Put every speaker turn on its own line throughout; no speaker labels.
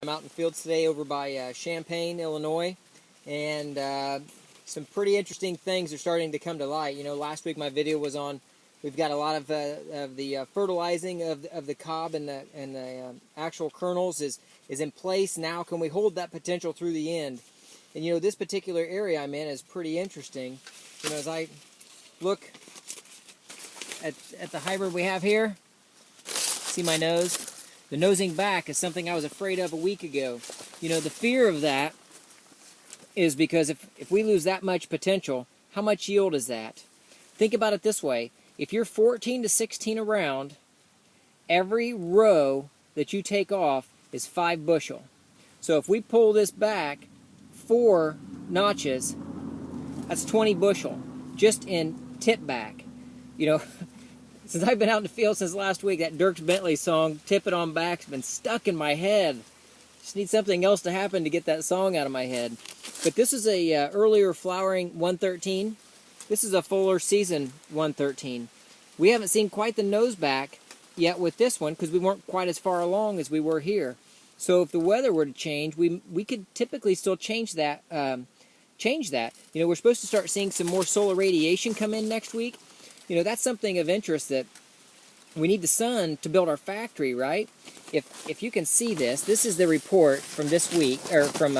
I'm out in the fields today over by Champaign, Illinois, and some pretty interesting things are starting to come to light. You know, last week my video was on, we've got a lot of the fertilizing of the cob and the actual kernels is in place. Now can we hold that potential through the end? And you know, this particular area I'm in is pretty interesting. You know, as I look at the hybrid we have here, see my nose? The nosing back is something I was afraid of a week ago. You know, the fear of that is because if we lose that much potential, how much yield is that? Think about it this way. If you're 14 to 16 around, every row that you take off is 5 bushel. So if we pull this back 4 notches, that's 20 bushel just in tip back. You know, since I've been out in the field since last week, that Dierks Bentley song, Tip It On Back's been stuck in my head. Just need something else to happen to get that song out of my head. But this is a earlier flowering 113. This is a fuller season 113. We haven't seen quite the nose back yet with this one because we weren't quite as far along as we were here. So if the weather were to change, we could typically still change that. You know, we're supposed to start seeing some more solar radiation come in next week. You know, that's something of interest, that we need the sun to build our factory, right? If you can see this, this is the report from this week, or from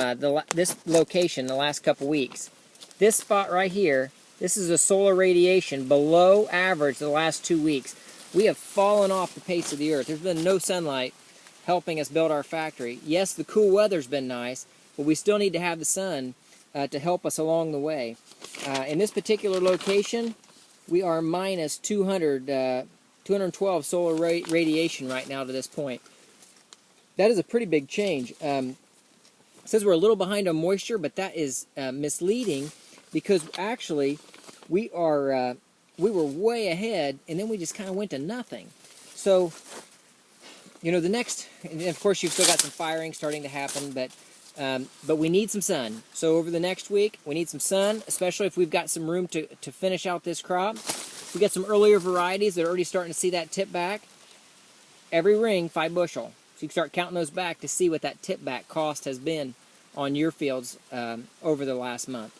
this location the last couple weeks. This spot right here, this is a solar radiation below average the last 2 weeks. We have fallen off the face of the earth. There's been no sunlight helping us build our factory. Yes, the cool weather's been nice, but we still need to have the sun to help us along the way. In this particular location, we are minus 212 solar radiation right now to this point. That is a pretty big change. It says we're a little behind on moisture, but that is misleading, because actually we were way ahead, and then we just kind of went to nothing. So, you know, and of course you've still got some firing starting to happen, but we need some sun. So over the next week, we need some sun, especially if we've got some room to finish out this crop. We got some earlier varieties that are already starting to see that tip back. Every ring, 5 bushel. So you can start counting those back to see what that tip back cost has been on your fields over the last month.